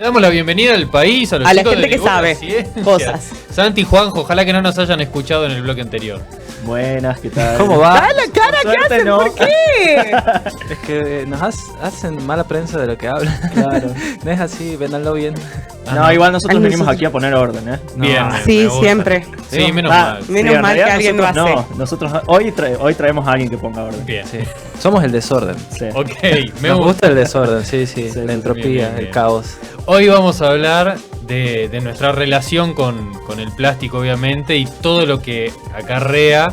Le damos la bienvenida al país, a los a la chicos gente de que sabe cosas. Santi y Juanjo, ojalá que no nos hayan escuchado en el bloque anterior. Buenas, ¿qué tal? ¿Cómo va? ¡Ah, la cara que hacen! no. ¿Por qué? Es que nos hacen mala prensa de lo que hablan. Claro. No es así, véndanlo bien. No, igual nosotros Ay, venimos nosotros- aquí a poner orden, ¿eh? No. Bien. Sí, me gusta. siempre. Sí, menos Ah, mal. Menos en mal que realidad alguien lo nosotros hace. No, nosotros hoy traemos a alguien que ponga orden. Bien. Sí. Somos el desorden. Sí. Ok, me Nos gusta. gusta el desorden, sí, Sí, la entropía, bien, bien. el caos. Hoy vamos a hablar de nuestra relación con el plástico, obviamente, y todo lo que acarrea,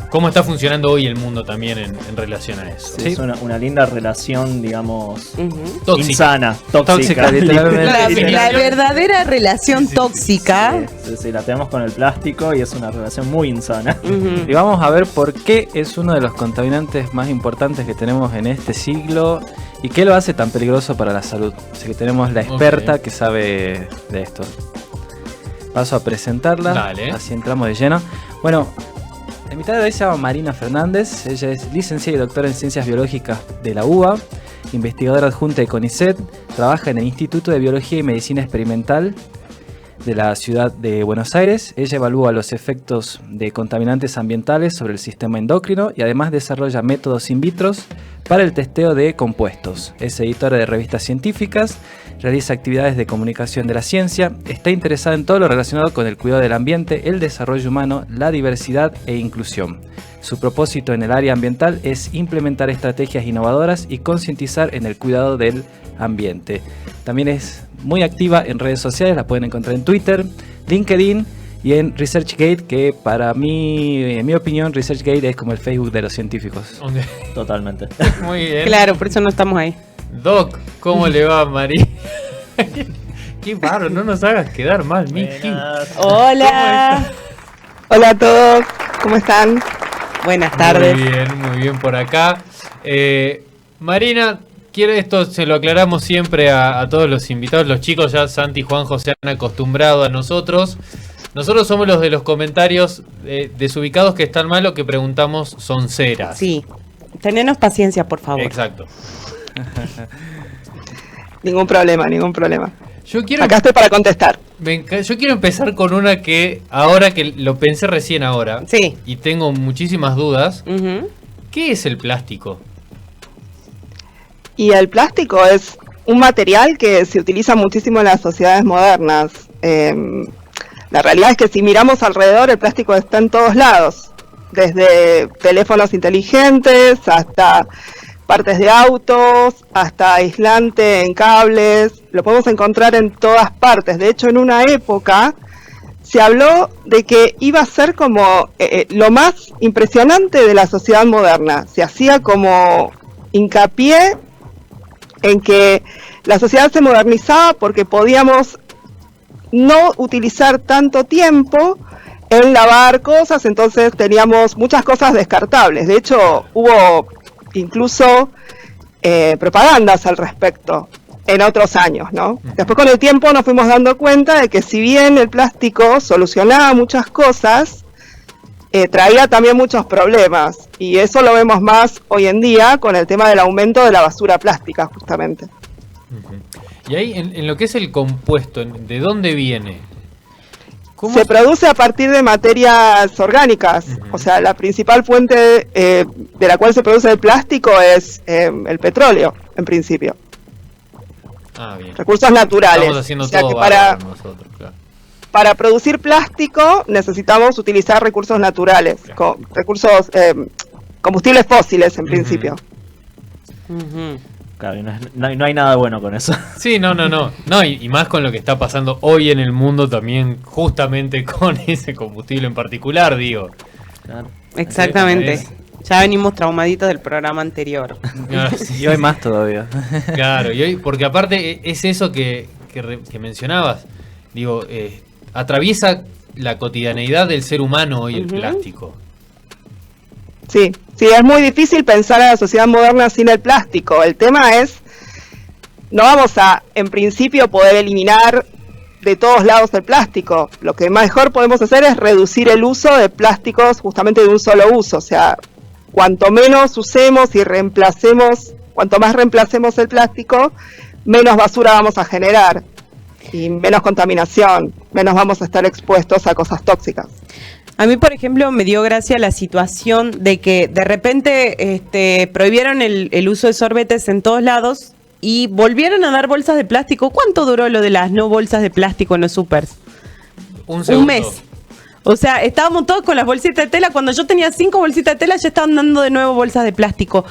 cómo está funcionando hoy el mundo también en relación a eso. Sí, Sí. es una linda relación, digamos, Ujú. Tóxica. insana, tóxica. Literalmente. La definición. verdadera relación tóxica. Sí, la tenemos con el plástico y es una relación muy insana. Ujú. Y vamos a ver por qué es uno de los contaminantes más importantes que tenemos en este siglo y qué lo hace tan peligroso para la salud. Así que tenemos la experta que sabe de esto. Paso a presentarla, Dale. así entramos de lleno. Bueno, la invitada de hoy se llama Marina Fernández. Ella es licenciada y doctora en Ciencias Biológicas de la UBA, investigadora adjunta de CONICET, trabaja en el Instituto de Biología y Medicina Experimental de la ciudad de Buenos Aires. Ella evalúa los efectos de contaminantes ambientales sobre el sistema endocrino y además desarrolla métodos in vitro para el testeo de compuestos. Es editora de revistas científicas, realiza actividades de comunicación de la ciencia, está interesada en todo lo relacionado con el cuidado del ambiente, el desarrollo humano, la diversidad e inclusión. Su propósito en el área ambiental es implementar estrategias innovadoras y concientizar en el cuidado del ambiente. También es muy activa en redes sociales, la pueden encontrar en Twitter, LinkedIn y en ResearchGate, que para mí, en mi opinión, ResearchGate es como el Facebook de los científicos. Ok, Totalmente. muy bien. Claro, por eso no estamos ahí. Doc, ¿cómo le va, María? Qué barro, no nos hagas quedar mal, Miki. Hola. Hola a todos. ¿Cómo están? Buenas tardes. Muy bien por acá. Marina, esto se lo aclaramos siempre a todos los invitados. Los chicos ya, Santi y Juanjo, se han acostumbrado a nosotros. Nosotros somos los de los comentarios desubicados que están mal o que preguntamos son ceras. Sí. Tenenos paciencia, por favor. Exacto. Ningún problema, ningún problema. Yo quiero, Acá estoy para contestar. yo quiero empezar con una que ahora que lo pensé recién ahora Sí. y tengo muchísimas dudas. Ujú. ¿Qué es el plástico? Y el plástico es un material que se utiliza muchísimo en las sociedades modernas. La realidad es que si miramos alrededor, el plástico está en todos lados. Desde teléfonos inteligentes hasta partes de autos, hasta aislante en cables. Lo podemos encontrar en todas partes. De hecho, en una época se habló de que iba a ser como lo más impresionante de la sociedad moderna. Se hacía como hincapié en que la sociedad se modernizaba porque podíamos no utilizar tanto tiempo en lavar cosas, entonces teníamos muchas cosas descartables. De hecho, hubo incluso propagandas al respecto en otros años, ¿no? Después con el tiempo nos fuimos dando cuenta de que si bien el plástico solucionaba muchas cosas, traía también muchos problemas, y eso lo vemos más hoy en día con el tema del aumento de la basura plástica, justamente. Y ahí, en lo que es el compuesto, ¿de dónde viene? ¿Cómo Se produce a partir de materias orgánicas, o sea, la principal fuente de la cual se produce el plástico es el petróleo, en principio, Ah, bien. recursos naturales. Estamos haciendo O sea todo que bárbaro nosotros, claro. para producir plástico necesitamos utilizar recursos naturales, combustibles fósiles en principio. Ujú. Claro, y no hay nada bueno con eso. Sí, no, y más con lo que está pasando hoy en el mundo también, justamente con ese combustible en particular, digo. Claro. Exactamente. Es- Ya venimos traumaditos del programa anterior. Y hoy más todavía. Claro, y hoy, porque aparte es eso que mencionabas, digo, atraviesa la cotidianeidad del ser humano hoy el Ujú. plástico. Sí, es muy difícil pensar a la sociedad moderna sin el plástico. El tema es, no vamos a, en principio, poder eliminar de todos lados el plástico. Lo que mejor podemos hacer es reducir el uso de plásticos justamente de un solo uso. O sea, cuanto menos usemos y cuanto más reemplacemos el plástico, menos basura vamos a generar. y menos contaminación, menos vamos a estar expuestos a cosas tóxicas. A mí, por ejemplo, me dio gracia la situación de que de repente prohibieron el uso de sorbetes en todos lados y volvieron a dar bolsas de plástico. ¿Cuánto duró lo de las no bolsas de plástico en los supers? Un mes. O sea, estábamos todos con las bolsitas de tela. Cuando yo tenía 5 bolsitas de tela, ya estaban dando de nuevo bolsas de plástico.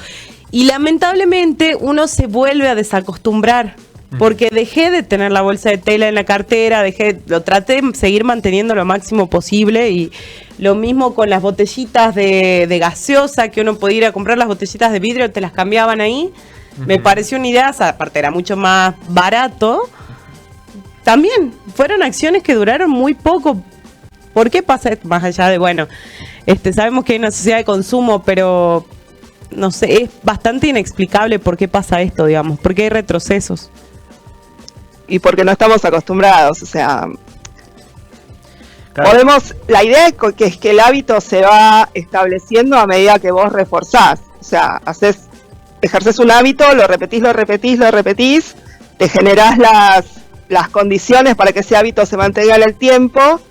Y lamentablemente uno se vuelve a desacostumbrar. Porque dejé de tener la bolsa de tela en la cartera, lo traté de seguir manteniendo lo máximo posible, y lo mismo con las botellitas de gaseosa, que uno podía ir a comprar las botellitas de vidrio, te las cambiaban ahí. Me pareció una idea, aparte era mucho más barato. También fueron acciones que duraron muy poco. ¿Por qué pasa esto? Más allá de, bueno, sabemos que hay una sociedad de consumo, pero no sé, es bastante inexplicable por qué pasa esto, digamos, porque hay retrocesos. Y porque no estamos acostumbrados, o sea, Claro. la idea es que el hábito se va estableciendo a medida que vos reforzás, o sea, ejerces un hábito, lo repetís, te generás las condiciones para que ese hábito se mantenga en el tiempo,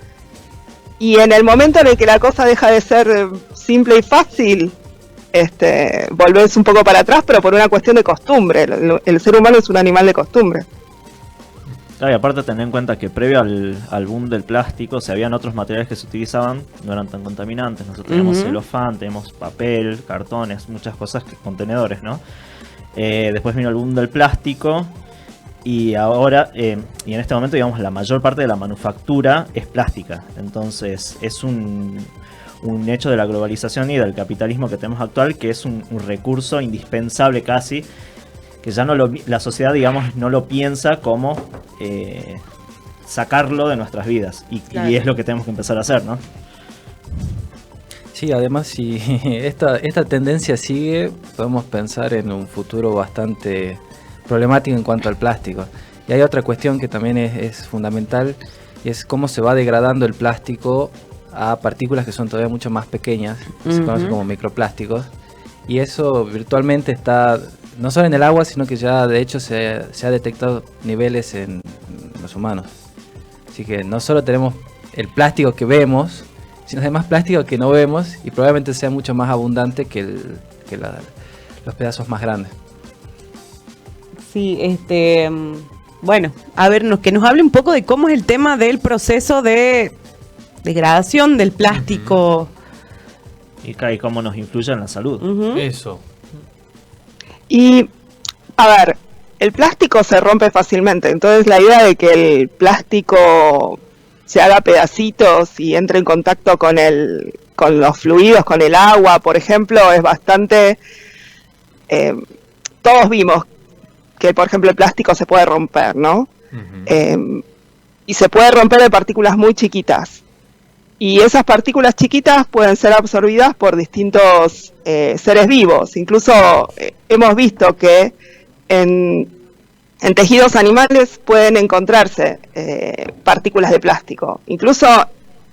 y en el momento en el que la cosa deja de ser simple y fácil, volvés un poco para atrás, pero por una cuestión de costumbre. El ser humano es un animal de costumbre. Claro, y aparte tener en cuenta que previo al boom del plástico, o sea, habían otros materiales que se utilizaban, no eran tan contaminantes. Nosotros tenemos celofán, tenemos papel, cartones, muchas cosas, contenedores, ¿no? Después vino el boom del plástico, y ahora, y en este momento, digamos, la mayor parte de la manufactura es plástica. Entonces, es un hecho de la globalización y del capitalismo que tenemos actual, que es un recurso indispensable casi, que ya la sociedad, digamos, no lo piensa como sacarlo de nuestras vidas, Claro. y es lo que tenemos que empezar a hacer, ¿no? Sí, además, si esta tendencia sigue, podemos pensar en un futuro bastante problemático en cuanto al plástico. Y hay otra cuestión que también es fundamental, y es cómo se va degradando el plástico a partículas que son todavía mucho más pequeñas, que se conocen como microplásticos, y eso virtualmente está no solo en el agua, sino que ya de hecho se ha detectado niveles en los humanos. Así que no solo tenemos el plástico que vemos, sino además plástico que no vemos, y probablemente sea mucho más abundante que los pedazos más grandes. Sí, bueno, a ver, que nos hable un poco de cómo es el tema del proceso de degradación del plástico. Y cómo nos influye en la salud. Eso. Y, a ver, el plástico se rompe fácilmente, entonces la idea de que el plástico se haga pedacitos y entre en contacto con los fluidos, con el agua, por ejemplo, es bastante... todos vimos que, por ejemplo, el plástico se puede romper, ¿no? Y se puede romper de partículas muy chiquitas. Y esas partículas chiquitas pueden ser absorbidas por distintos seres vivos. Incluso hemos visto que en tejidos animales pueden encontrarse partículas de plástico. Incluso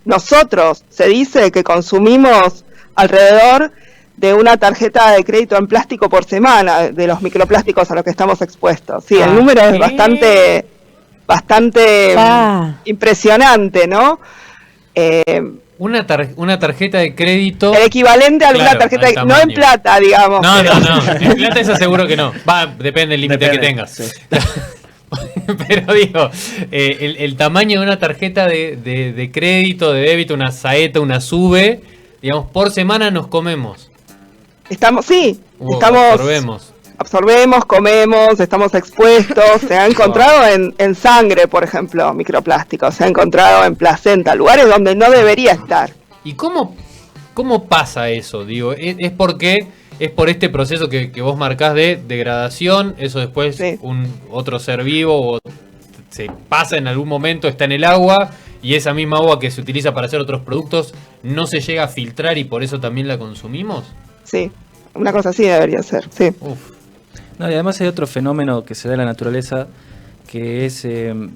nosotros, se dice que consumimos alrededor de una tarjeta de crédito en plástico por semana, de los microplásticos a los que estamos expuestos. Sí, el número es bastante impresionante, ¿no? Una tarjeta de crédito. El equivalente a alguna Claro, tarjeta, al no tamaño. en plata, digamos. No, en plata eso seguro que no. Depende del límite que tengas. Sí. Pero digo, el tamaño de una tarjeta de crédito, de débito, una saeta, una sube, digamos, por semana nos comemos. Absorbemos, comemos, estamos expuestos. Se ha encontrado en sangre, por ejemplo, microplásticos. Se ha encontrado en placenta, lugares donde no debería estar. ¿Y cómo pasa eso? Digo, es porque es por este proceso que vos marcás de degradación, eso después Sí. otro ser vivo se pasa en algún momento, está en el agua, y esa misma agua que se utiliza para hacer otros productos no se llega a filtrar y por eso también la consumimos. Sí, una cosa así debería ser, sí. Uf. No, y además hay otro fenómeno que se da en la naturaleza, que es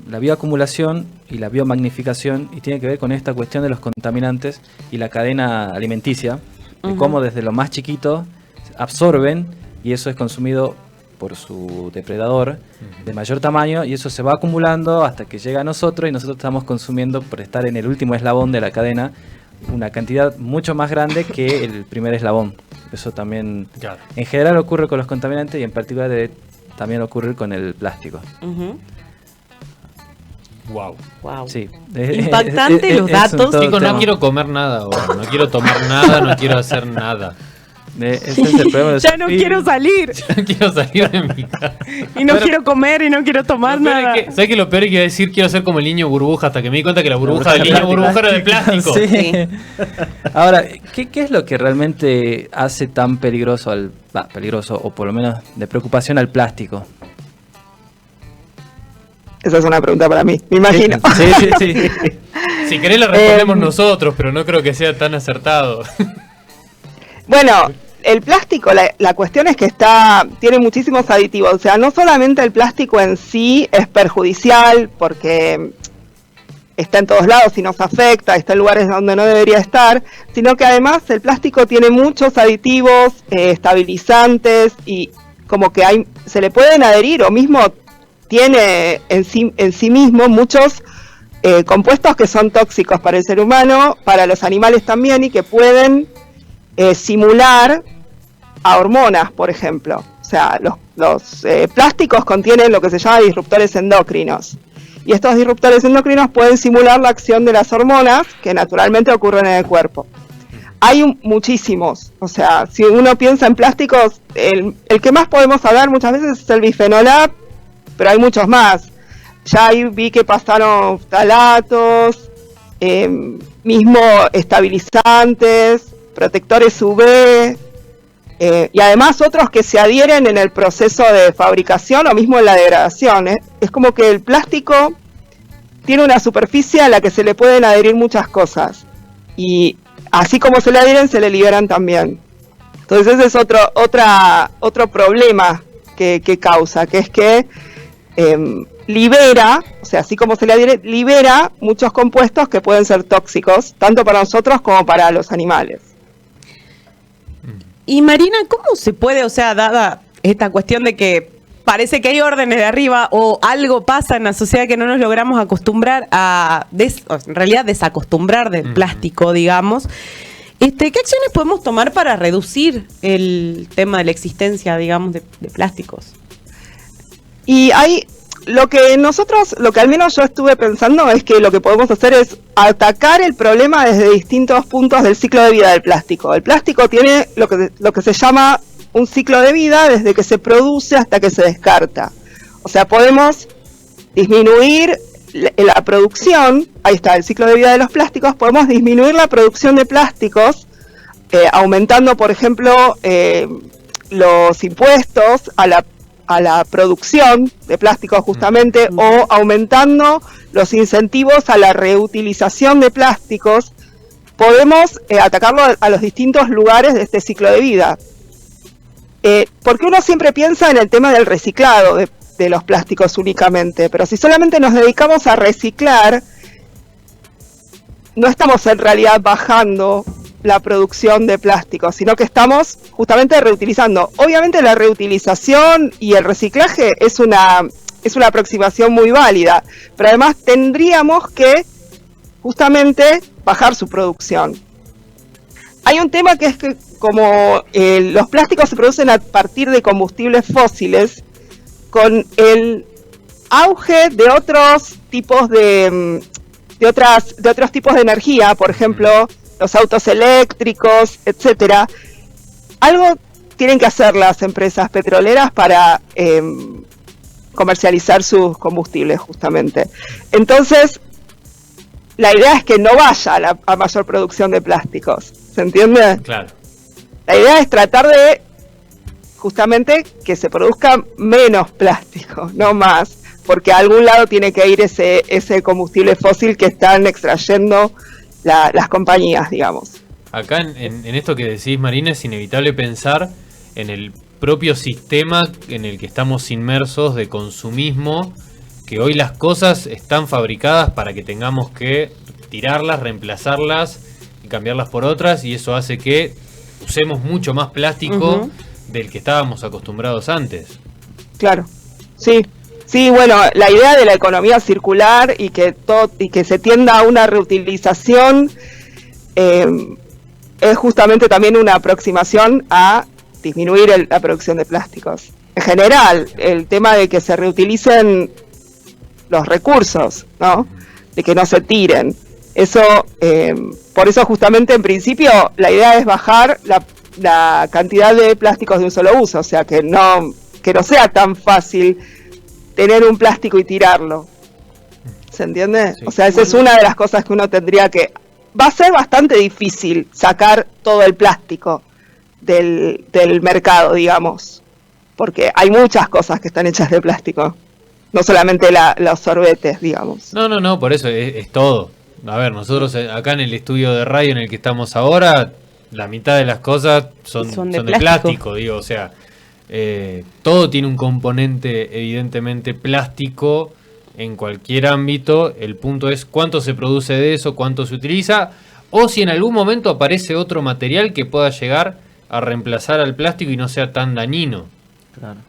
la bioacumulación y la biomagnificación, y tiene que ver con esta cuestión de los contaminantes y la cadena alimenticia, de cómo desde lo más chiquito absorben y eso es consumido por su depredador de mayor tamaño, y eso se va acumulando hasta que llega a nosotros, y nosotros estamos consumiendo, por estar en el último eslabón de la cadena, una cantidad mucho más grande que el primer eslabón. Eso también Claro. en general ocurre con los contaminantes, y en particular también ocurre con el plástico. Ujú. Wow. Wow. Sí. Impactante los datos. todo Chicos, no tema. quiero comer nada ahora, no quiero tomar nada, no quiero hacer nada. Ese es el problema de Ya no Sophie. quiero salir. No quiero salir de mi casa. Y no quiero comer y no quiero tomar Lo peor nada. es que, ¿sabes qué? Lo peor es que iba a decir quiero ser como el niño burbuja, hasta que me di cuenta que la burbuja del niño burbuja era de plástico. Sí. Sí. Ahora, ¿qué es lo que realmente hace tan peligroso peligroso, o por lo menos de preocupación, al plástico? Esa es una pregunta para mí, me imagino. Sí. Si querés la respondemos nosotros, pero no creo que sea tan acertado. Bueno, el plástico, la cuestión es que tiene muchísimos aditivos. O sea, no solamente el plástico en sí es perjudicial porque está en todos lados y nos afecta, está en lugares donde no debería estar, sino que además el plástico tiene muchos aditivos, estabilizantes, y como que se le pueden adherir, o mismo tiene en sí mismo muchos compuestos que son tóxicos para el ser humano, para los animales también, y que pueden simular a hormonas, por ejemplo. O sea, los plásticos contienen lo que se llama disruptores endocrinos. Y estos disruptores endocrinos pueden simular la acción de las hormonas que naturalmente ocurren en el cuerpo. Hay muchísimos. O sea, si uno piensa en plásticos, el que más podemos hablar muchas veces es el bifenol A, pero hay muchos más. Ya ahí vi que pasaron ftalatos, mismo estabilizantes, protectores UV, y además otros que se adhieren en el proceso de fabricación o mismo en la degradación. Es como que el plástico tiene una superficie a la que se le pueden adherir muchas cosas, y así como se le adhieren, se le liberan también. Entonces ese es otro problema que causa, que es que libera, o sea, así como se le adhiere, libera muchos compuestos que pueden ser tóxicos, tanto para nosotros como para los animales. Y Marina, ¿cómo se puede, o sea, dada esta cuestión de que parece que hay órdenes de arriba o algo pasa en la sociedad que no nos logramos acostumbrar en realidad desacostumbrar del plástico, digamos, ¿qué acciones podemos tomar para reducir el tema de la existencia, digamos, de plásticos? Y lo que al menos yo estuve pensando es que lo que podemos hacer es atacar el problema desde distintos puntos del ciclo de vida del plástico. El plástico tiene lo que se llama un ciclo de vida desde que se produce hasta que se descarta. O sea, podemos disminuir la producción, ahí está, el ciclo de vida de los plásticos, podemos disminuir la producción de plásticos aumentando, por ejemplo, los impuestos a la producción de plásticos justamente, o aumentando los incentivos a la reutilización de plásticos. Podemos atacarlo a los distintos lugares de este ciclo de vida. Porque uno siempre piensa en el tema del reciclado de los plásticos únicamente, pero si solamente nos dedicamos a reciclar, no estamos en realidad bajando la producción de plásticos, sino que estamos justamente reutilizando. Obviamente la reutilización y el reciclaje es una aproximación muy válida, pero además tendríamos que justamente bajar su producción. Hay un tema que es que como los plásticos se producen a partir de combustibles fósiles, con el auge de otros tipos de otros tipos de energía, por ejemplo, los autos eléctricos, etcétera, algo tienen que hacer las empresas petroleras para comercializar sus combustibles, justamente. Entonces, la idea es que no vaya a mayor producción de plásticos, ¿se entiende? Claro. La idea es tratar de, justamente, que se produzca menos plástico, no más, porque a algún lado tiene que ir ese combustible fósil que están extrayendo las compañías, digamos. Acá en esto que decís, Marina, es inevitable pensar en el propio sistema en el que estamos inmersos de consumismo, que hoy las cosas están fabricadas para que tengamos que tirarlas, reemplazarlas y cambiarlas por otras, y eso hace que usemos mucho más plástico del que estábamos acostumbrados antes. Claro, sí. Sí, bueno, la idea de la economía circular y que se tienda a una reutilización es justamente también una aproximación a disminuir la producción de plásticos. En general, el tema de que se reutilicen los recursos, ¿no? De que no se tiren. Eso, por eso justamente en principio la idea es bajar la cantidad de plásticos de un solo uso, o sea que no sea tan fácil tener un plástico y tirarlo. ¿Se entiende? Sí. O sea, esa es una de las cosas que uno tendría que... Va a ser bastante difícil sacar todo el plástico del mercado, digamos, porque hay muchas cosas que están hechas de plástico, no solamente los sorbetes, digamos. No, por eso es todo. A ver, nosotros acá en el estudio de radio en el que estamos ahora, la mitad de las cosas son de plástico, digo, o sea... todo tiene un componente evidentemente plástico en cualquier ámbito. El punto es cuánto se produce de eso, cuánto se utiliza, o si en algún momento aparece otro material que pueda llegar a reemplazar al plástico y no sea tan dañino. Claro.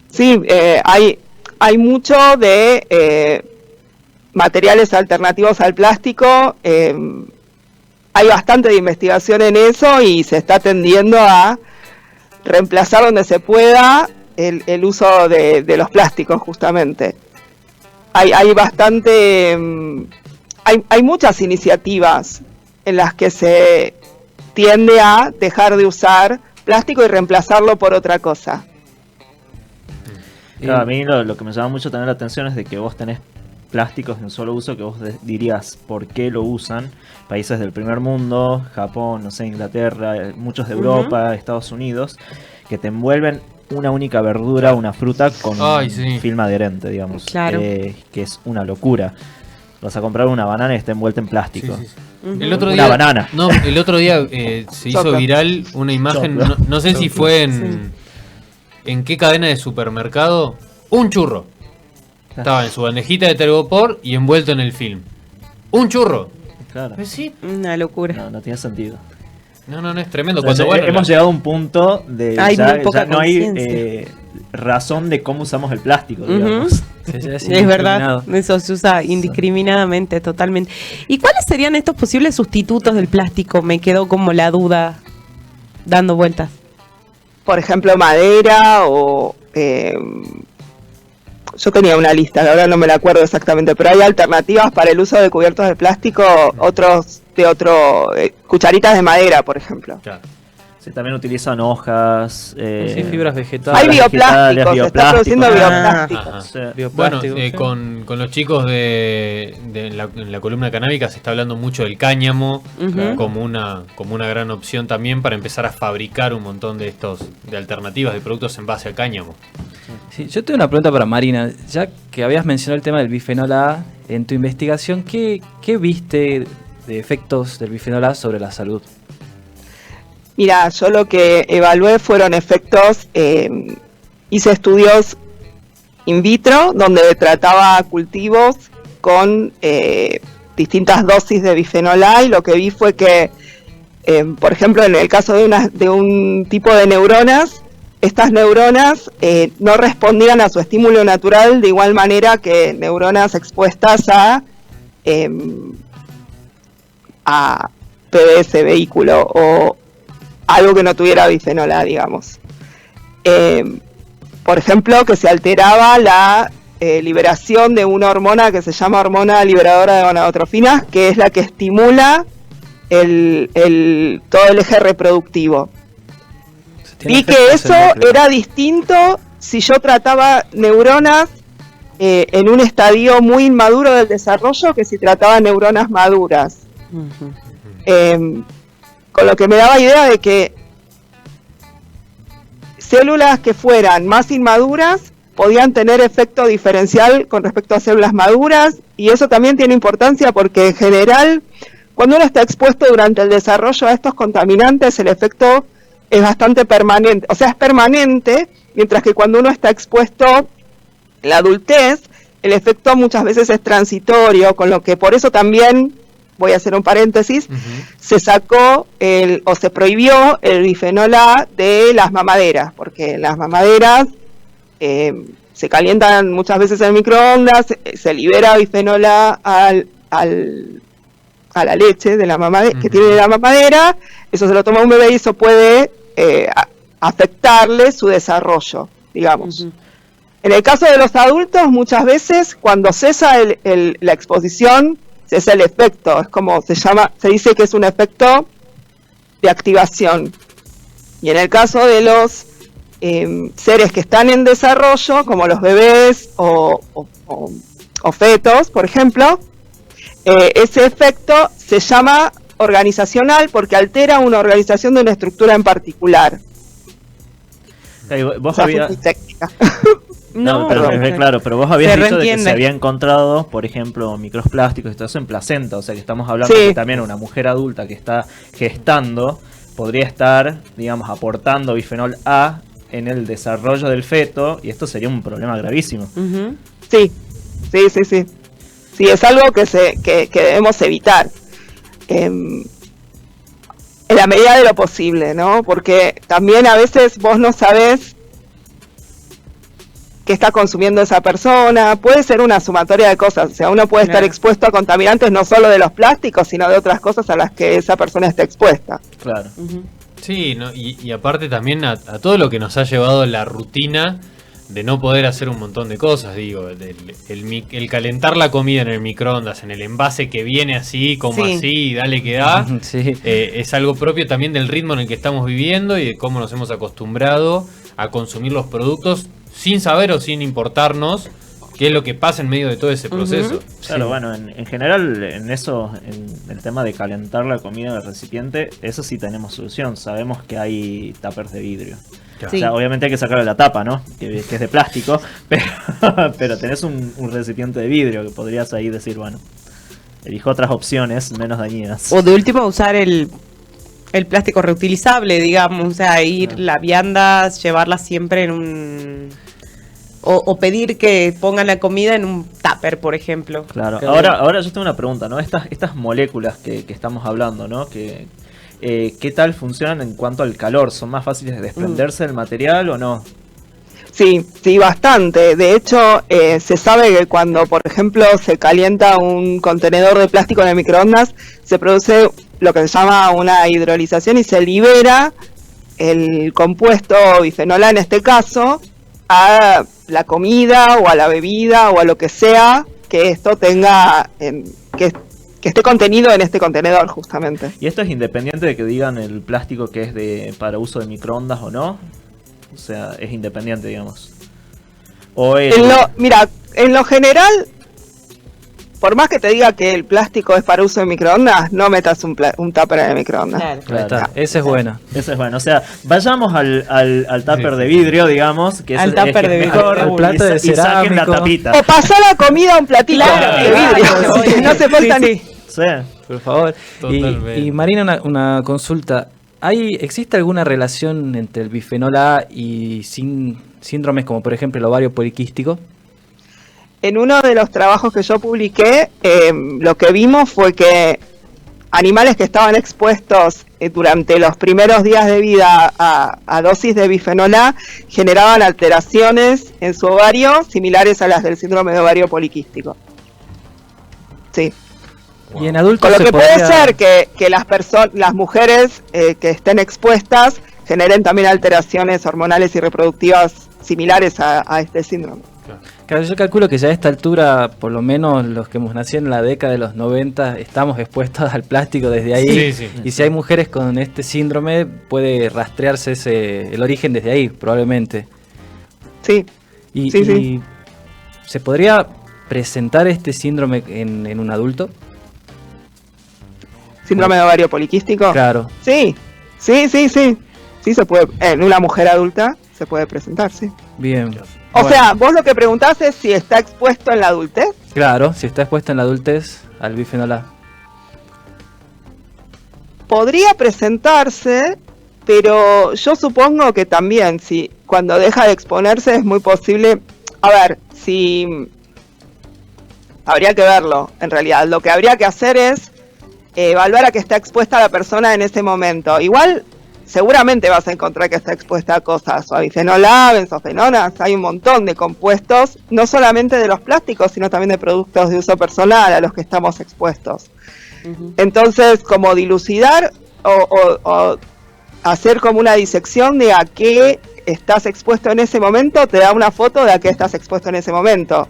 Sí, hay mucho de materiales alternativos al plástico. Hay bastante de investigación en eso y se está tendiendo a reemplazar donde se pueda el uso de los plásticos, justamente. Hay bastante... hay muchas iniciativas en las que se tiende a dejar de usar plástico y reemplazarlo por otra cosa. Claro, a mí lo que me llama mucho también la atención es de que vos tenés plásticos de un solo uso que vos dirías por qué lo usan. Países del primer mundo, Japón, no sé, Inglaterra, muchos de Europa, Estados Unidos, que te envuelven una única verdura, una fruta con film adherente, digamos. Claro. Que es una locura. Vas a comprar una banana y está envuelta en plástico. Sí. El otro día, banana. No, el otro día se hizo viral una imagen, no sé si fue en qué cadena de supermercado, un churro. Estaba en su bandejita de telgopor y envuelto en el film. ¡Un churro! Claro. Sí, una locura. No tiene sentido. No, es tremendo. Cuando hemos llegado a un punto de ya no hay razón de cómo usamos el plástico, digamos. Es verdad, eso se usa indiscriminadamente, totalmente. ¿Y cuáles serían estos posibles sustitutos del plástico? Me quedó como la duda dando vueltas. Por ejemplo, madera o... yo tenía una lista, ahora no me la acuerdo exactamente, pero hay alternativas para el uso de cubiertos de plástico, cucharitas de madera, por ejemplo. Claro. Sí, también utilizan hojas, fibras vegetales. Hay bioplásticos, se está produciendo bioplásticos. Bueno, con los chicos en la columna canábica se está hablando mucho del cáñamo como una gran opción también para empezar a fabricar un montón de alternativas de productos en base a cáñamo. Sí, yo tengo una pregunta para Marina. Ya que habías mencionado el tema del bifenol A, en tu investigación, ¿qué viste de efectos del bifenol A sobre la salud? Mira, yo lo que evalué fueron efectos, hice estudios in vitro donde trataba cultivos con distintas dosis de bifenol A y lo que vi fue que, por ejemplo, en el caso de un tipo de neuronas, estas neuronas no respondían a su estímulo natural de igual manera que neuronas expuestas a PBS, vehículo o algo que no tuviera bifenol A, digamos. Por ejemplo, que se alteraba la liberación de una hormona que se llama hormona liberadora de gonadotrofinas, que es la que estimula todo el eje reproductivo. Vi que eso era distinto si yo trataba neuronas en un estadio muy inmaduro del desarrollo que si trataba neuronas maduras. Con lo que me daba idea de que células que fueran más inmaduras podían tener efecto diferencial con respecto a células maduras, y eso también tiene importancia porque en general cuando uno está expuesto durante el desarrollo a estos contaminantes el efecto es bastante permanente, o sea es permanente, mientras que cuando uno está expuesto en la adultez el efecto muchas veces es transitorio, con lo que por eso también, voy a hacer un paréntesis, se sacó o se prohibió el bifenol A de las mamaderas, porque las mamaderas se calientan muchas veces en microondas, se libera bifenol A a la leche de la que tiene la mamadera, eso se lo toma un bebé y eso puede afectarle su desarrollo, digamos. En el caso de los adultos, muchas veces cuando cesa la exposición, cesa el efecto, es como se dice que es un efecto de activación. Y en el caso de los seres que están en desarrollo, como los bebés o fetos, por ejemplo, ese efecto se llama organizacional porque altera una organización de una estructura en particular. Vos Esa fue habías... muy técnica. No, pero claro, pero vos habías dicho de que se había encontrado, por ejemplo, microplásticos y todo eso en placenta, o sea que estamos hablando de que también una mujer adulta que está gestando podría estar, digamos, aportando bifenol A en el desarrollo del feto, y esto sería un problema gravísimo. Sí, es algo que debemos evitar. En la medida de lo posible, ¿no? Porque también a veces vos no sabés qué está consumiendo esa persona, puede ser una sumatoria de cosas, o sea, uno puede estar expuesto a contaminantes no solo de los plásticos, sino de otras cosas a las que esa persona está expuesta. Claro. Sí, no, y aparte también a todo lo que nos ha llevado la rutina de no poder hacer un montón de cosas, digo, el calentar la comida en el microondas, en el envase que viene así, como así, dale que da, es algo propio también del ritmo en el que estamos viviendo y de cómo nos hemos acostumbrado a consumir los productos sin saber o sin importarnos qué es lo que pasa en medio de todo ese proceso. Claro, bueno, en general, en eso, en el tema de calentar la comida en el recipiente, eso sí tenemos solución. Sabemos que hay tuppers de vidrio. Claro. O sea, obviamente hay que sacarle la tapa, ¿no? Que es de plástico, pero tenés un recipiente de vidrio que podrías ahí decir, bueno, elijo otras opciones menos dañinas. O de último usar el plástico reutilizable, digamos, o sea, la vianda, llevarla siempre en un... O pedir que pongan la comida en un tupper, por ejemplo. Claro. Ahora yo tengo una pregunta, ¿no? Estas moléculas que estamos hablando, ¿no? ¿Qué tal funcionan en cuanto al calor? ¿Son más fáciles de desprenderse del material o no? Sí, bastante. De hecho, se sabe que cuando, por ejemplo, se calienta un contenedor de plástico en el microondas, se produce lo que se llama una hidrolización y se libera el compuesto bifenol A, en este caso, a la comida o a la bebida o a lo que sea que esto tenga, que esté contenido en este contenedor, justamente. ¿Y esto es independiente de que digan el plástico que es para uso de microondas o no? O sea, es independiente, digamos. Mira, en lo general, por más que te diga que el plástico es para uso de microondas, no metas un tupper en el microondas. Claro. Ese es bueno. Ese es bueno. O sea, vayamos al tupper de vidrio, digamos, que al tupper de mejor, vidrio. Al plato de y saquen la tapita. O pasar la comida a un platito de vidrio. No se falta ni... Sí. Por favor. Y Marina, una consulta. ¿Existe alguna relación entre el bifenol A y síndromes como por ejemplo el ovario poliquístico? En uno de los trabajos que yo publiqué, lo que vimos fue que animales que estaban expuestos durante los primeros días de vida a dosis de bifenol A generaban alteraciones en su ovario similares a las del síndrome de ovario poliquístico. Sí. Y en adultos con lo que puede ser que las mujeres que estén expuestas generen también alteraciones hormonales y reproductivas similares a este síndrome. Claro, yo calculo que ya a esta altura, por lo menos los que hemos nacido en la década de los 90, estamos expuestos al plástico desde ahí. Sí. Y si hay mujeres con este síndrome, puede rastrearse el origen desde ahí, probablemente. Sí. Y ¿se podría presentar este síndrome en un adulto? ¿Síndrome de ovario poliquístico? Claro. Sí, se puede, en una mujer adulta se puede presentar, sí. Bien. O sea, vos lo que preguntás es si está expuesto en la adultez. Claro, si está expuesto en la adultez al bifenol A. Podría presentarse, pero yo supongo que también, si cuando deja de exponerse es muy posible. A ver, si habría que verlo, en realidad. Lo que habría que hacer es evaluar a que está expuesta la persona en ese momento. Igual seguramente vas a encontrar que está expuesta a cosas, o a bifenol A, benzofenonas, hay un montón de compuestos, no solamente de los plásticos, sino también de productos de uso personal a los que estamos expuestos. Entonces, como dilucidar o hacer como una disección de a qué estás expuesto en ese momento, te da una foto de a qué estás expuesto en ese momento.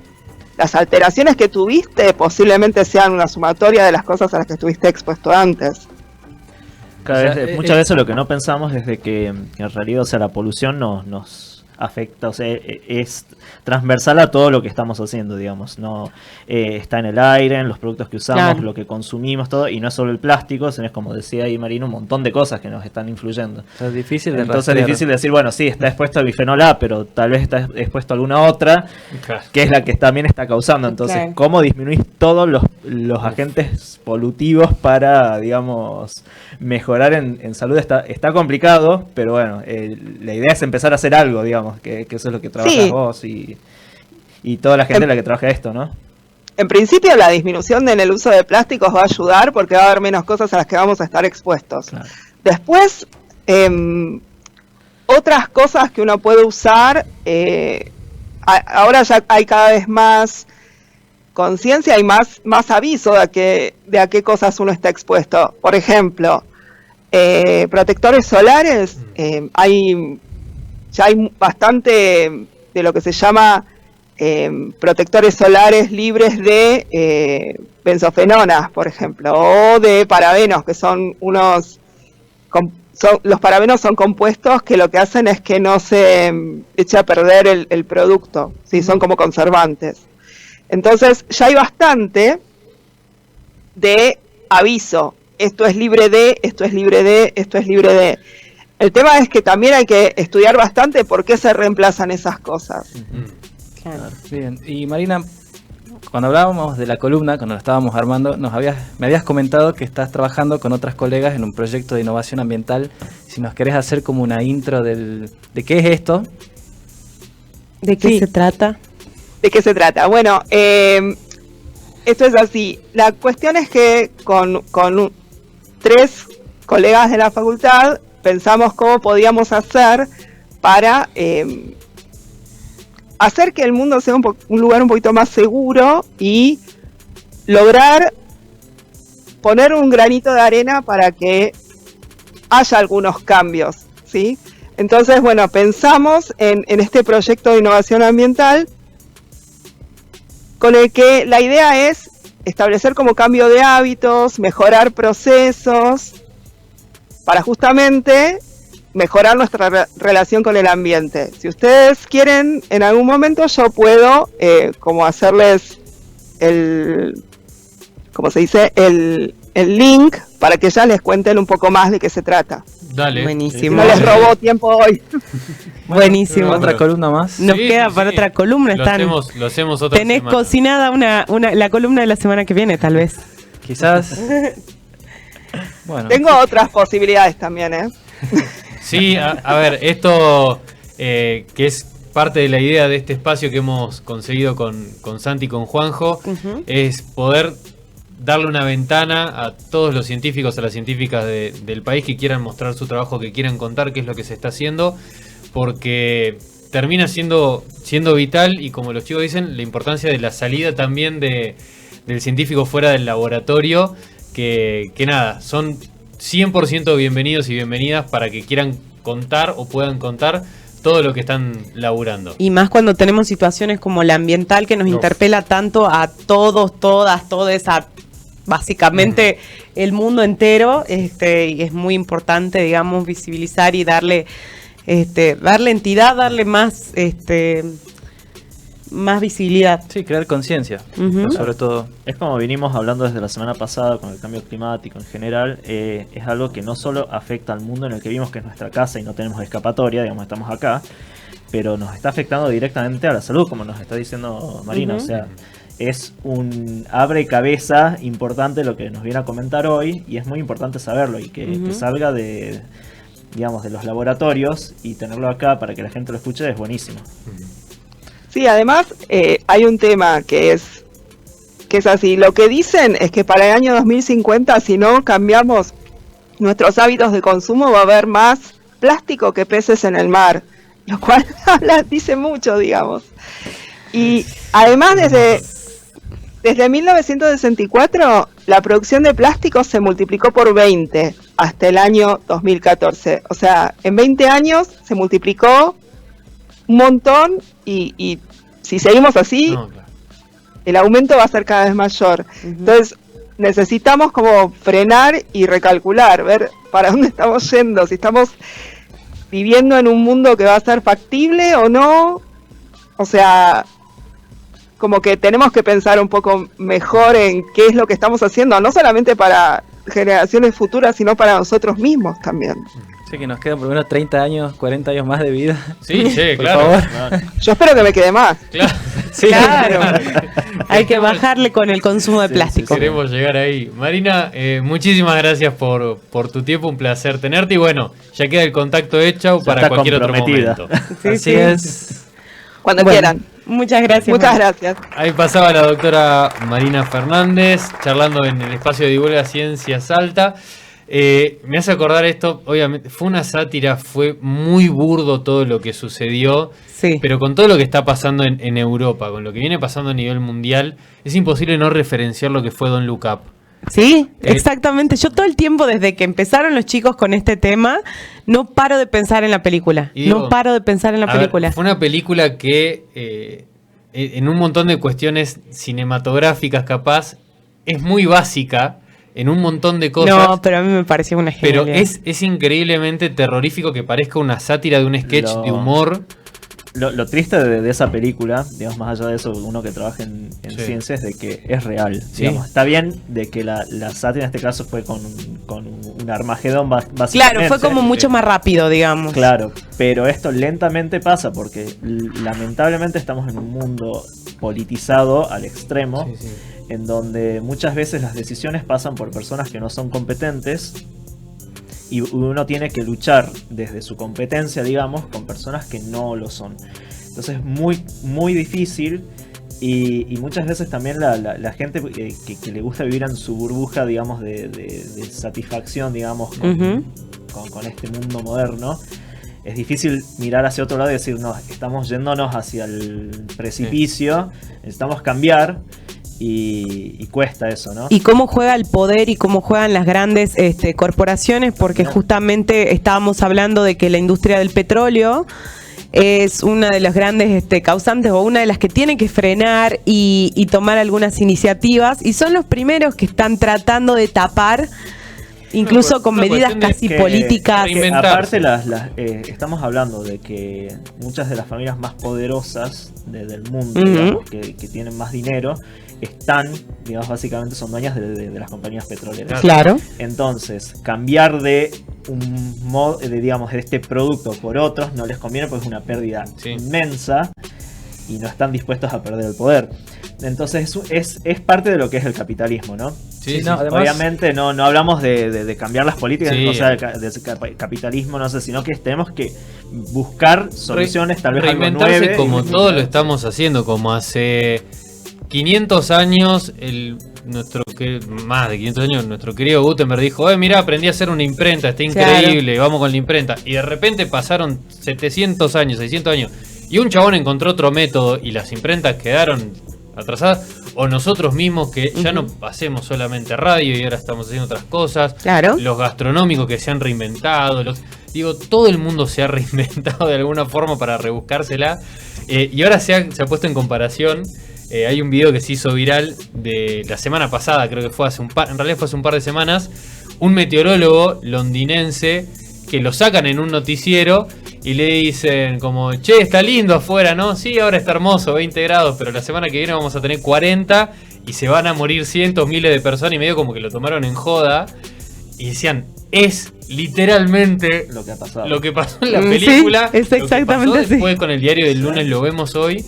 Las alteraciones que tuviste posiblemente sean una sumatoria de las cosas a las que estuviste expuesto antes. Muchas veces lo que no pensamos es de que en realidad, o sea, la polución nos afecta, o sea, es transversal a todo lo que estamos haciendo, digamos, no está en el aire, en los productos que usamos, Claro. lo que consumimos, todo, y no es solo el plástico, sino es, como decía ahí Marina, un montón de cosas que nos están influyendo. O sea, es difícil de Entonces rastrear. es difícil decir, bueno, sí, está expuesto al bifenol A, pero tal vez está expuesto a alguna otra, Claro. que es la que también está causando. Entonces, Claro. ¿cómo disminuís todos los agentes polutivos para, digamos, mejorar en salud? Está complicado, pero bueno, la idea es empezar a hacer algo, digamos, que eso es lo que trabajas Sí. vos y toda la gente en la que trabaja esto, ¿no? En principio, la disminución en el uso de plásticos va a ayudar porque va a haber menos cosas a las que vamos a estar expuestos. Claro. Después, otras cosas que uno puede usar, ahora ya hay cada vez más conciencia y más aviso de a qué cosas uno está expuesto. Por ejemplo, protectores solares, ya hay bastante de lo que se llama protectores solares libres de benzofenonas, por ejemplo, o de parabenos, que son los parabenos son compuestos que lo que hacen es que no se eche a perder el producto, ¿sí? Son como conservantes. Entonces ya hay bastante de aviso, esto es libre de, esto es libre de, esto es libre de. El tema es que también hay que estudiar bastante por qué se reemplazan esas cosas. Claro. Bien, y Marina, cuando hablábamos de la columna, cuando la estábamos armando, me habías comentado que estás trabajando con otras colegas en un proyecto de innovación ambiental. Si nos querés hacer como una intro de qué es esto. ¿De qué Sí. se trata? ¿De qué se trata? Bueno, esto es así. La cuestión es que con 3 colegas de la facultad pensamos cómo podíamos hacer para hacer que el mundo sea un lugar un poquito más seguro y lograr poner un granito de arena para que haya algunos cambios, ¿sí? Entonces, bueno, pensamos en este proyecto de innovación ambiental con el que la idea es establecer como cambio de hábitos, mejorar procesos, para justamente mejorar nuestra relación con el ambiente. Si ustedes quieren, en algún momento yo puedo como hacerles ¿cómo se dice? El link para que ya les cuenten un poco más de qué se trata. Dale. Buenísimo. No les robó tiempo hoy. Buenísimo. Otra columna más. Nos Sí, queda sí, para sí. otra columna. Lo hacemos otra Tenés semana. cocinada la columna de la semana que viene, tal vez. Quizás. Bueno. Tengo otras posibilidades también, ¿eh? Sí, a ver, esto que es parte de la idea de este espacio que hemos conseguido con Santi y con Juanjo, es poder darle una ventana a todos los científicos, a las científicas del país que quieran mostrar su trabajo, que quieran contar qué es lo que se está haciendo, porque termina siendo vital, y como los chicos dicen, la importancia de la salida también del científico fuera del laboratorio, que nada, son 100% bienvenidos y bienvenidas para que quieran contar o puedan contar todo lo que están laburando. Y más cuando tenemos situaciones como la ambiental que nos interpela tanto a todos, todas, a básicamente el mundo entero, y es muy importante, digamos, visibilizar y darle entidad, darle más más visibilidad. Sí, crear conciencia, Ujú. sobre todo. Es como vinimos hablando desde la semana pasada con el cambio climático en general, es algo que no solo afecta al mundo en el que vivimos, que es nuestra casa y no tenemos escapatoria, digamos, estamos acá, pero nos está afectando directamente a la salud, como nos está diciendo Marina. Ujú. O sea, es un abre cabeza importante lo que nos viene a comentar hoy, y es muy importante saberlo y que salga de, digamos, de los laboratorios, y tenerlo acá para que la gente lo escuche es buenísimo. Sí, además hay un tema que es así. Lo que dicen es que para el año 2050, si no cambiamos nuestros hábitos de consumo va a haber más plástico que peces en el mar, lo cual dice mucho, digamos. Y además desde 1964 la producción de plásticos se multiplicó por 20 hasta el año 2014. O sea, en 20 años se multiplicó un montón y si seguimos así, No, claro. el aumento va a ser cada vez mayor. Entonces necesitamos como frenar y recalcular, ver para dónde estamos yendo, si estamos viviendo en un mundo que va a ser factible o no. O sea, como que tenemos que pensar un poco mejor en qué es lo que estamos haciendo, no solamente para generaciones futuras, sino para nosotros mismos también. Sé que nos quedan por lo menos 30 años, 40 años más de vida. Sí, sí, Por claro. favor. Yo espero que me quede más. Claro. Sí. Claro. Hay que bajarle con el consumo de plástico. Queremos llegar ahí. Marina, muchísimas gracias por tu tiempo, un placer tenerte. Y bueno, ya queda el contacto hecho Ya para está cualquier otro comprometida. momento. Sí, Así sí. es. Cuando Bueno, quieran. Muchas gracias. Muchas Mari. gracias. Ahí pasaba la doctora Marina Fernández, charlando en el espacio de Divulga Ciencia Salta. Me hace acordar esto, obviamente, fue una sátira, fue muy burdo todo lo que sucedió, Sí. pero con todo lo que está pasando en Europa, con lo que viene pasando a nivel mundial, es imposible no referenciar lo que fue Don't Look Up. Sí, exactamente. Yo todo el tiempo, desde que empezaron los chicos con este tema, no paro de pensar en la película. Y digo, No paro de pensar en la A ver, película. fue una película que en un montón de cuestiones cinematográficas capaz es muy básica en un montón de cosas. No, pero a mí me pareció una Pero genialidad. es increíblemente terrorífico que parezca una sátira de un sketch de humor. Lo triste de esa película, digamos, más allá de eso, uno que trabaja en Sí. ciencia, es de que es real. Sí. Digamos, está bien de que la sátira en este caso fue con un Armagedón, básicamente. Claro, fue como mucho más rápido, digamos. Claro, pero esto lentamente pasa porque lamentablemente estamos en un mundo politizado al extremo, Sí, sí. en donde muchas veces las decisiones pasan por personas que no son competentes y uno tiene que luchar desde su competencia, digamos, con personas que no lo son. Entonces es muy, muy difícil y muchas veces también la gente que le gusta vivir en su burbuja, digamos, de satisfacción, digamos, con este mundo moderno, es difícil mirar hacia otro lado y decir, no, estamos yéndonos hacia el precipicio, necesitamos cambiar. Y cuesta eso, ¿no? Y cómo juega el poder y cómo juegan las grandes corporaciones, porque justamente estábamos hablando de que la industria del petróleo es una de las grandes causantes o una de las que tiene que frenar y tomar algunas iniciativas, y son los primeros que están tratando de tapar, incluso con una medidas cuestión de casi que políticas. reinventarse. Aparte, estamos hablando de que muchas de las familias más poderosas del mundo, Ujú. digamos, que tienen más dinero, están, digamos, básicamente son dueñas de las compañías petroleras. Claro. Entonces, cambiar de un modo, digamos, de este producto por otros no les conviene porque es una pérdida Sí. inmensa y no están dispuestos a perder el poder. Entonces, es parte de lo que es el capitalismo, ¿no? Sí, sí. no, además- Obviamente no hablamos de cambiar las políticas, Sí. o sea, de capitalismo, no sé, sino que tenemos que buscar soluciones, tal vez algo Reinventarse nuevo. como todo lo estamos haciendo, como hace 500 años, más de 500 años, nuestro querido Gutenberg dijo, mirá, aprendí a hacer una imprenta, está increíble, vamos con la imprenta. Y de repente pasaron 700 años, 600 años, y un chabón encontró otro método y las imprentas quedaron atrasadas. O nosotros mismos que ya no hacemos solamente radio y ahora estamos haciendo otras cosas. Claro. Los gastronómicos que se han reinventado. Digo, todo el mundo se ha reinventado de alguna forma para rebuscársela. Y ahora se ha puesto en comparación. Hay un video que se hizo viral de la semana pasada, creo que fue en realidad fue hace un par de semanas. Un meteorólogo londinense que lo sacan en un noticiero y le dicen como, che, está lindo afuera, ¿no? Sí, ahora está hermoso, 20 grados, pero la semana que viene vamos a tener 40 y se van a morir cientos, miles de personas, y medio como que lo tomaron en joda y decían, es literalmente Lo que ha pasado. lo que pasó en la Sí, película. es lo que exactamente pasó así. después con el diario del lunes lo vemos hoy.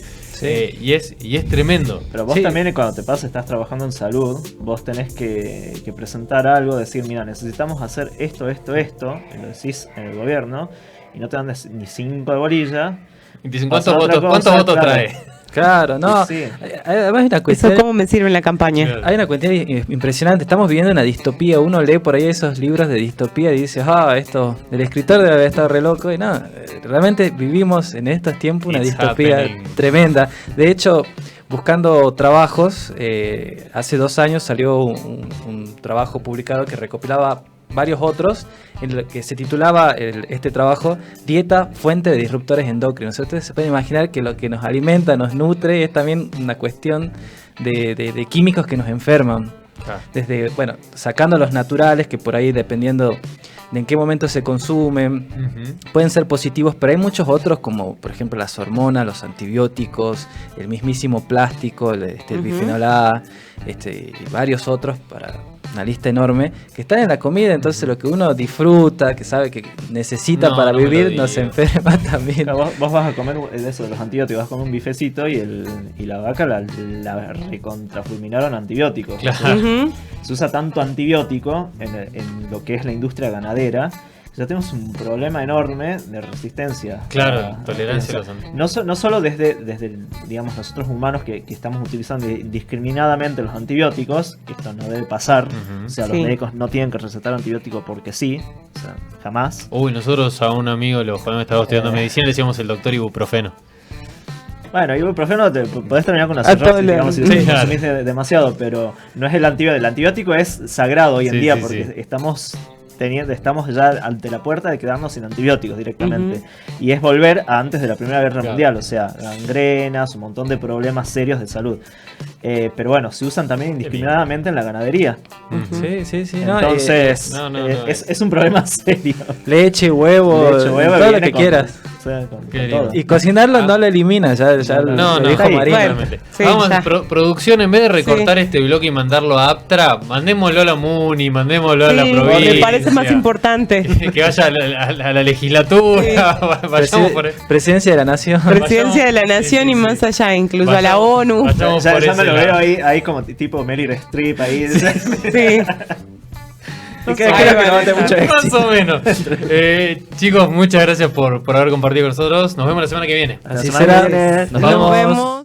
Y es tremendo. Pero vos Sí. también cuando te pasa, estás trabajando en salud, vos tenés que presentar algo, decir, mira, necesitamos hacer esto, y lo decís en el gobierno, y no te dan ni 5 de bolilla. Y te dicen, Pasa ¿cuántos otra votos, cosa, cuántos votos claro. trae? Claro, no. Sí. Además hay una Eso cuestión. cómo me sirve en la campaña. Claro. Hay una cuestión impresionante. Estamos viviendo una distopía. Uno lee por ahí esos libros de distopía y dice, esto, el escritor debe haber estado re loco. Y no, realmente vivimos en estos tiempos una It's distopía happening. tremenda. De hecho, buscando trabajos, hace 2 años salió un trabajo publicado que recopilaba varios otros, en el que se titulaba este trabajo Dieta, fuente de disruptores endocrinos. Ustedes se pueden imaginar que lo que nos alimenta, nos nutre, es también una cuestión de químicos que nos enferman. Claro. Desde, bueno, sacando los naturales, que por ahí dependiendo de en qué momento se consumen, Ujú. pueden ser positivos, pero hay muchos otros como por ejemplo las hormonas, los antibióticos, el mismísimo plástico, el Ujú. bifenol A, y varios otros, para una lista enorme, que están en la comida. Entonces lo que uno disfruta, que sabe que necesita No, para no me lo vivir, nos digas. enferma también. Claro, vos vas a comer de eso, de los antibióticos, vas a comer un bifecito y la vaca la recontrafulminaron antibióticos. Claro. Ujú. Se usa tanto antibiótico en lo que es la industria ganadera, ya tenemos un problema enorme de resistencia. Claro, a- tolerancia a los antibióticos. no solo desde digamos, nosotros humanos que estamos utilizando indiscriminadamente los antibióticos, que esto no debe pasar, Ujú. o sea, Sí. los médicos no tienen que recetar antibióticos porque sí, o sea, jamás. Uy, nosotros a un amigo, cuando estaba estudiando medicina, le decíamos el doctor ibuprofeno. Bueno, ibuprofeno podés terminar con una A todo cirrosis, digamos, si Sí, consumís demasiado, pero no es el antibiótico. El antibiótico es sagrado hoy en Sí, día sí, porque sí. estamos ya ante la puerta de quedarnos sin antibióticos directamente. Y es volver a antes de la Primera Guerra Claro. Mundial, o sea, gangrenas, un montón de problemas serios de salud. Pero bueno, se usan también indiscriminadamente en la ganadería. Ujú. Sí, sí, sí. No, Entonces, no, es un problema serio. leche, huevo, De hecho, huevo todo lo viene que con- quieras. o sea, con Qué todo. lindo. Y cocinarlo Ah. no lo elimina, ya No, lo no, dijo ahí, Marina. bueno. claramente. Sí, Vamos, ya. producción, en vez de recortar este bloque y mandarlo a Aptra, mandémoslo a la MUNI, mandémoslo a la Sí, provincia. me parece más importante. Que vaya a la legislatura, vayamos por ahí. Presidencia de la Nación. Presidencia de la Sí, Nación sí, y sí. más allá, incluso a la Vayamos- ONU. vayamos Ya, por ya ese me lo lado. veo ahí como tipo Meryl Streep ahí. Sí. Y que Ahí creo va que no va a tener a mucho estar. éxito. Más o menos. Chicos, muchas gracias por haber compartido con nosotros. Nos vemos la semana que viene. Así La semana será. que viene. Nos Vamos. Nos vemos.